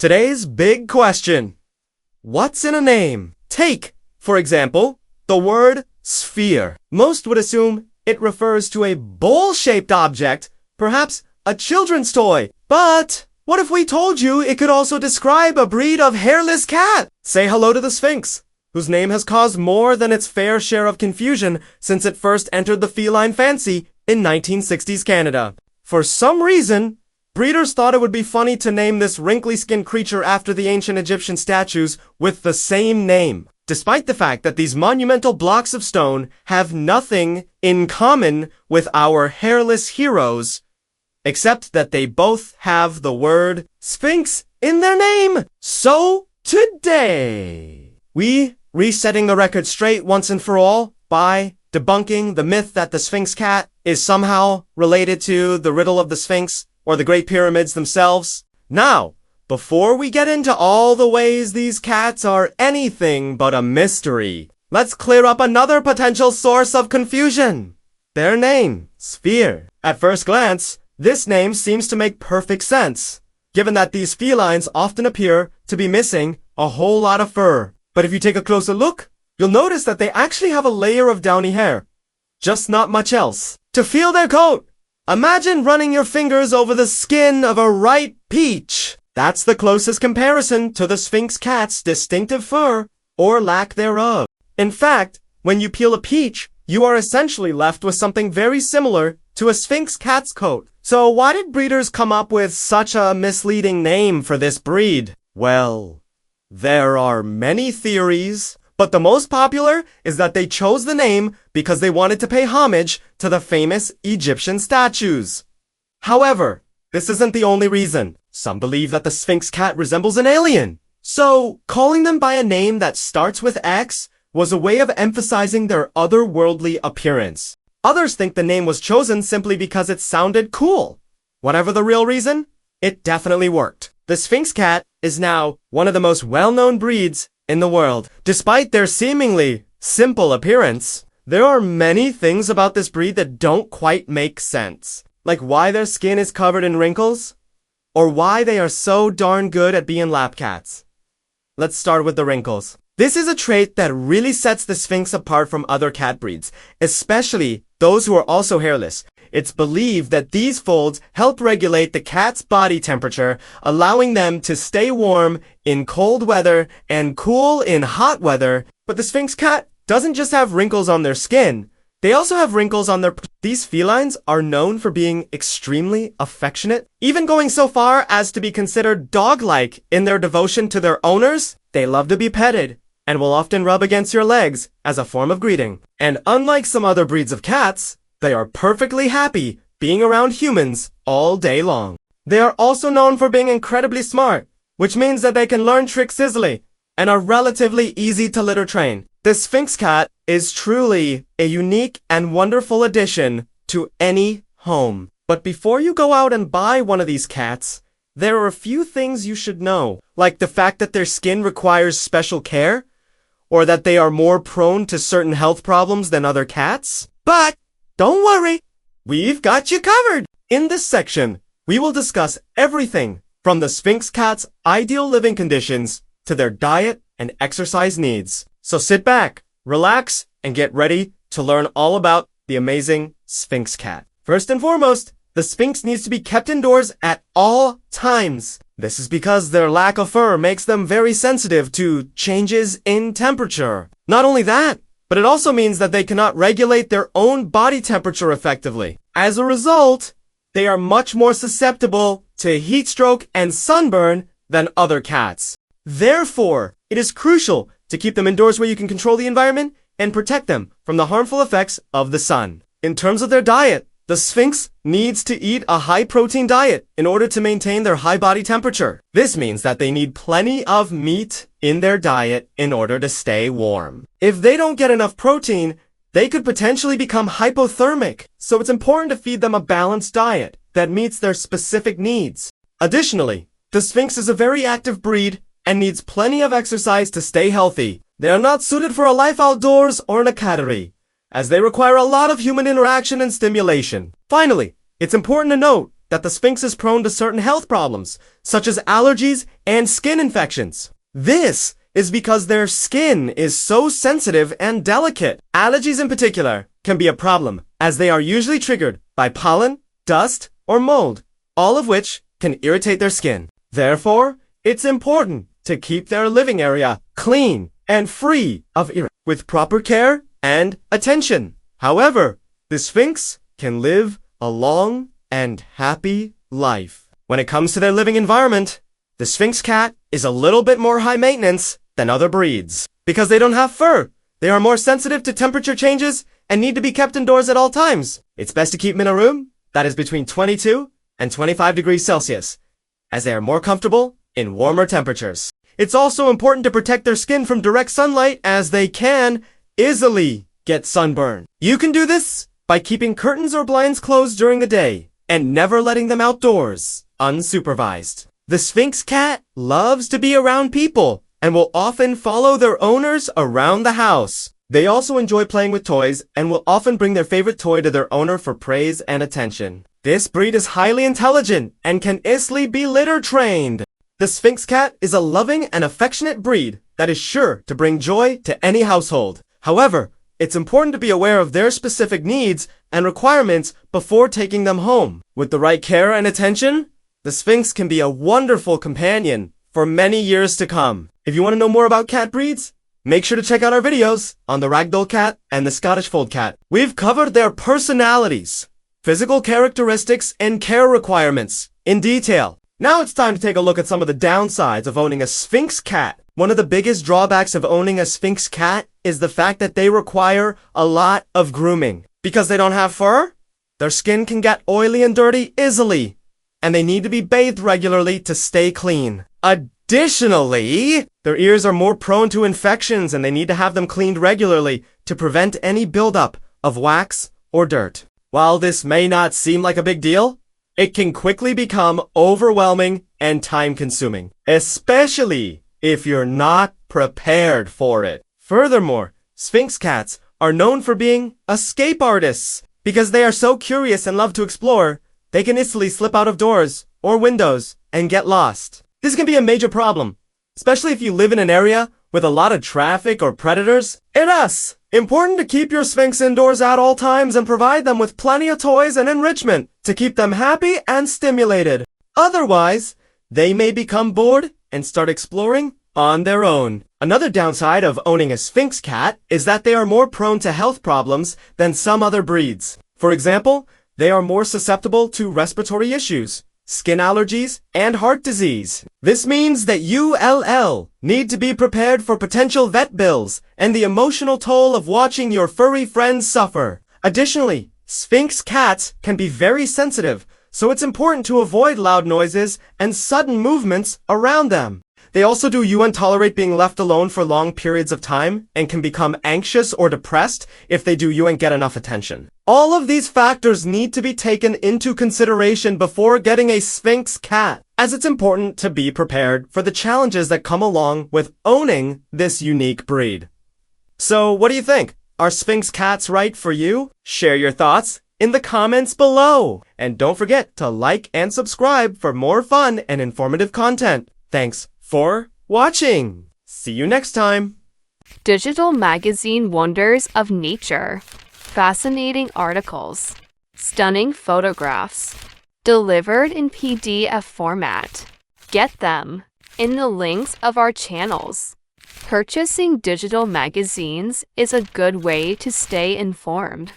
Today's big question. What's in a name? Take, for example, the word sphere. Most would assume it refers to a bowl-shaped object, perhaps a children's toy. But what if we told you it could also describe a breed of hairless cat? Say hello to the Sphinx, whose name has caused more than its fair share of confusion since it first entered the feline fancy in 1960s Canada. For some reason, breeders thought it would be funny to name this wrinkly-skinned creature after the ancient Egyptian statues with the same name, despite the fact that these monumental blocks of stone have nothing in common with our hairless heroes, except that they both have the word Sphinx in their name. So, today, we resetting the record straight once and for all by debunking the myth that the Sphinx cat is somehow related to the riddle of the Sphinx or the Great Pyramids themselves. Now, before we get into all the ways these cats are anything but a mystery, let's clear up another potential source of confusion. Their name, Sphere. At first glance, this name seems to make perfect sense, given that these felines often appear to be missing a whole lot of fur. But if you take a closer look, you'll notice that they actually have a layer of downy hair, just not much else, to feel their coat. Imagine running your fingers over the skin of a ripe peach. That's the closest comparison to the Sphinx cat's distinctive fur, or lack thereof. In fact, when you peel a peach, you are essentially left with something very similar to a Sphinx cat's coat. So why did breeders come up with such a misleading name for this breed? Well, there are many theories, but the most popular is that they chose the name because they wanted to pay homage to the famous Egyptian statues. However, this isn't the only reason. Some believe that the Sphinx cat resembles an alien. So, calling them by a name that starts with X was a way of emphasizing their otherworldly appearance. Others think the name was chosen simply because it sounded cool. Whatever the real reason, it definitely worked. The Sphinx cat is now one of the most well-known breeds in the world. Despite their seemingly simple appearance, there are many things about this breed that don't quite make sense. Like why their skin is covered in wrinkles, or why they are so darn good at being lap cats. Let's start with the wrinkles. This is a trait that really sets the Sphinx apart from other cat breeds, especially those who are also hairless. It's believed that these folds help regulate the cat's body temperature, allowing them to stay warm in cold weather and cool in hot weather. But the Sphinx cat doesn't just have wrinkles on their skin. They also have wrinkles on their... These felines are known for being extremely affectionate, even going so far as to be considered dog-like in their devotion to their owners. They love to be petted and will often rub against your legs as a form of greeting. And unlike some other breeds of cats, they are perfectly happy being around humans all day long. They are also known for being incredibly smart, which means that they can learn tricks easily and are relatively easy to litter train. The Sphinx cat is truly a unique and wonderful addition to any home. But before you go out and buy one of these cats, there are a few things you should know, like the fact that their skin requires special care, or that they are more prone to certain health problems than other cats. But don't worry, we've got you covered. In this section, we will discuss everything from the Sphinx cat's ideal living conditions to their diet and exercise needs. So sit back, relax, and get ready to learn all about the amazing Sphinx cat. First and foremost, the Sphinx needs to be kept indoors at all times. This is because their lack of fur makes them very sensitive to changes in temperature. Not only that, but it also means that they cannot regulate their own body temperature effectively. As a result, they are much more susceptible to heat stroke and sunburn than other cats. Therefore, it is crucial to keep them indoors where you can control the environment and protect them from the harmful effects of the sun. In terms of their diet, the Sphinx needs to eat a high-protein diet in order to maintain their high body temperature. This means that they need plenty of meat in their diet in order to stay warm. If they don't get enough protein, they could potentially become hypothermic, so it's important to feed them a balanced diet that meets their specific needs. Additionally, the Sphinx is a very active breed and needs plenty of exercise to stay healthy. They are not suited for a life outdoors or in a cattery, as they require a lot of human interaction and stimulation. Finally, it's important to note that the Sphinx is prone to certain health problems, such as allergies and skin infections. This is because their skin is so sensitive and delicate. Allergies in particular can be a problem, as they are usually triggered by pollen, dust, or mold, all of which can irritate their skin. Therefore, it's important to keep their living area clean and free of irritation with proper care and attention. However, the Sphinx can live a long and happy life. When it comes to their living environment, the Sphinx cat is a little bit more high maintenance than other breeds. Because they don't have fur, they are more sensitive to temperature changes and need to be kept indoors at all times. It's best to keep them in a room that is between 22 and 25 degrees Celsius, as they are more comfortable in warmer temperatures. It's also important to protect their skin from direct sunlight, as they can easily get sunburn. You can do this by keeping curtains or blinds closed during the day and never letting them outdoors unsupervised. The Sphinx cat loves to be around people and will often follow their owners around the house. They also enjoy playing with toys and will often bring their favorite toy to their owner for praise and attention. This breed is highly intelligent and can easily be litter trained. The Sphinx cat is a loving and affectionate breed that is sure to bring joy to any household. However, it's important to be aware of their specific needs and requirements before taking them home. With the right care and attention, the Sphinx can be a wonderful companion for many years to come. If you want to know more about cat breeds, make sure to check out our videos on the Ragdoll cat and the Scottish Fold cat. We've covered their personalities, physical characteristics, and care requirements in detail. Now it's time to take a look at some of the downsides of owning a Sphinx cat. One of the biggest drawbacks of owning a Sphinx cat is the fact that they require a lot of grooming. Because they don't have fur, their skin can get oily and dirty easily, and they need to be bathed regularly to stay clean. Additionally, their ears are more prone to infections and they need to have them cleaned regularly to prevent any buildup of wax or dirt. While this may not seem like a big deal, it can quickly become overwhelming and time-consuming, especially if you're not prepared for it. Furthermore, Sphinx cats are known for being escape artists. Because they are so curious and love to explore, they can easily slip out of doors or windows and get lost. This can be a major problem, especially if you live in an area with a lot of traffic or predators. It's important to keep your Sphinx indoors at all times and provide them with plenty of toys and enrichment to keep them happy and stimulated. Otherwise, they may become bored and start exploring on their own. Another downside of owning a Sphinx cat is that they are more prone to health problems than some other breeds. For example, they are more susceptible to respiratory issues, skin allergies, and heart disease. This means that you need to be prepared for potential vet bills and the emotional toll of watching your furry friends suffer. Additionally, Sphinx cats can be very sensitive, so it's important to avoid loud noises and sudden movements around them. They also do tolerate being left alone for long periods of time and can become anxious or depressed if they do get enough attention. All of these factors need to be taken into consideration before getting a Sphinx cat, as it's important to be prepared for the challenges that come along with owning this unique breed. So, what do you think? Are Sphinx cats right for you? Share your thoughts in the comments below. And don't forget to like and subscribe for more fun and informative content. Thanks for watching. See you next time. Digital magazine wonders of nature. Fascinating articles. Stunning photographs. Delivered in PDF format. Get them in the links of our channels. Purchasing digital magazines is a good way to stay informed.